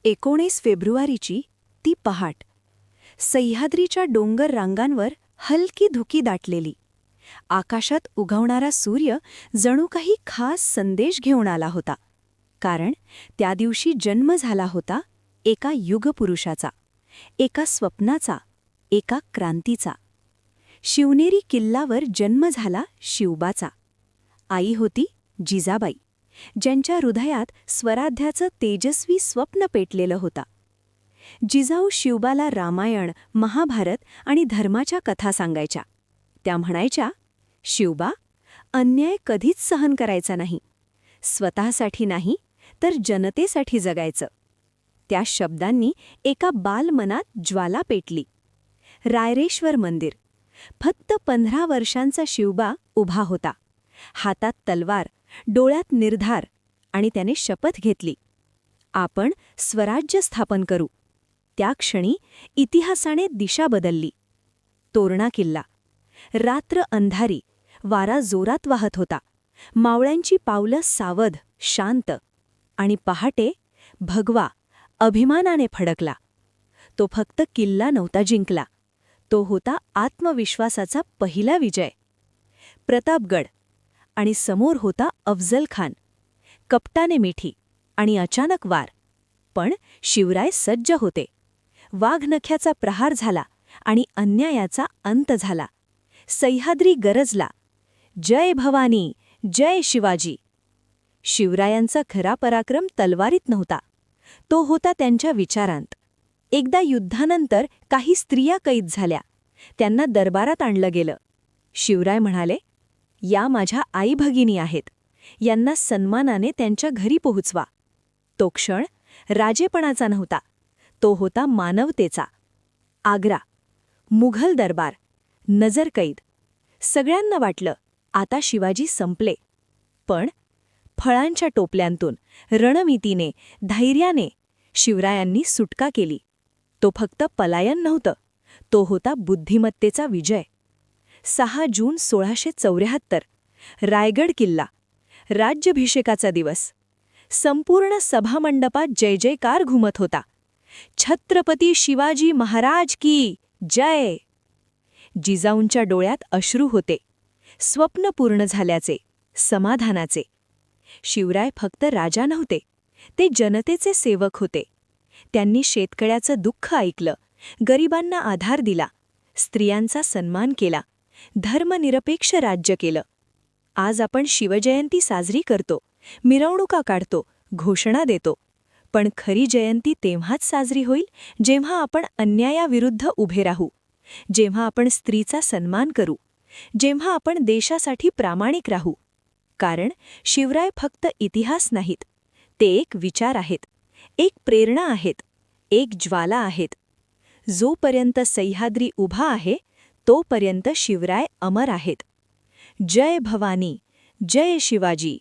19 फेब्रुवारीची ती पहाट. सह्याद्रीच्या डोंगर रांगांवर हलकी धुकी दाटलेली. आकाशात उगवणारा सूर्य जणू काही खास संदेश घेऊन आला होता. कारण त्या दिवशी जन्म झाला होता एका युगपुरुषाचा, एका स्वप्नाचा, एका क्रांतीचा. शिवनेरी किल्ल्यावर जन्म झाला शिवबाचा. आई होती जिजाबाई, ज्यांच्या हृदयात स्वराध्याचं तेजस्वी स्वप्न पेटलेलं होता. जिजाऊ शिवबाला रामायण, महाभारत आणि धर्माच्या कथा सांगायच्या. त्या म्हणायच्या, शिवबा, अन्याय कधीच सहन करायचा नाही. स्वतःसाठी नाही, तर जनतेसाठी जगायचं. त्या शब्दांनी एका बालमनात ज्वाला पेटली. रायरेश्वर मंदिर. फक्त 15 वर्षांचा शिवबा उभा होता. हातात तलवार, डोळ्यात निर्धार, आणि त्याने शपथ घेतली, आपण स्वराज्य स्थापन करू. त्या क्षणी इतिहासाने दिशा बदलली. तोरणा किल्ला. रात्र अंधारी, वारा जोरात वाहत होता. मावळ्यांची पावलं सावध, शांत. आणि पहाटे भगवा अभिमानाने फडकला. तो फक्त किल्ला नव्हता जिंकला, तो होता आत्मविश्वासाचा पहिला विजय. प्रतापगड. आणि समोर होता अफजल खान. कपटाने मिठी आणि अचानक वार. पण शिवराय सज्ज होते. वाघनख्याचा प्रहार झाला आणि अन्यायाचा अंत झाला. सह्याद्री गरजला, जय भवानी, जय शिवाजी. शिवरायांचा खरा पराक्रम तलवारीत नव्हता, तो होता त्यांच्या विचारांत. एकदा युद्धानंतर काही स्त्रिया कैद झाल्या. त्यांना दरबारात आणलं गेलं. शिवराय म्हणाले, या माझ्या आई भगिनी आहेत, यांना सन्मानाने त्यांच्या घरी पोहोचवा. तो क्षण राजेपणाचा नव्हता, तो होता मानवतेचा. आग्रा. मुघल दरबार. नजरकैद. सगळ्यांना वाटलं, आता शिवाजी संपले. पण फळांच्या टोपल्यांतून, रणनीतीने, धैर्याने शिवरायांनी सुटका केली. तो फक्त पलायन नव्हतं, तो होता बुद्धिमत्तेचा विजय. 6 जून 1674. रायगड किल्ला. राज्याभिषेकाचा दिवस. संपूर्ण सभामंडपात जय जयकार घुमत होता. छत्रपती शिवाजी महाराज की जय. जिजाऊंच्या डोळ्यात अश्रू होते. स्वप्न पूर्ण झाल्याचे, समाधानाचे. शिवराय फक्त राजा नव्हते, ते जनतेचे सेवक होते. त्यांनी शेतकऱ्याचं दुःख ऐकलं, गरिबांना आधार दिला, स्त्रियांचा सन्मान केला, धर्मनिरपेक्ष राज्य केलं. आज आपण शिवजयंती साजरी करतो, मिरवणुका काढतो, घोषणा देतो. पण खरी जयंती तेव्हाच साजरी होईल जेव्हा आपण अन्यायाविरुद्ध उभे राहू, जेव्हा आपण स्त्रीचा सन्मान करू, जेव्हा आपण देशासाठी प्रामाणिक राहू. कारण शिवराय फक्त इतिहास नाहीत, ते एक विचार आहेत, एक प्रेरणा आहेत, एक ज्वाला आहेत. जोपर्यंत सह्याद्री उभा आहे, तोपर्यंत शिवराय अमर आहेत. जय भवानी, जय शिवाजी.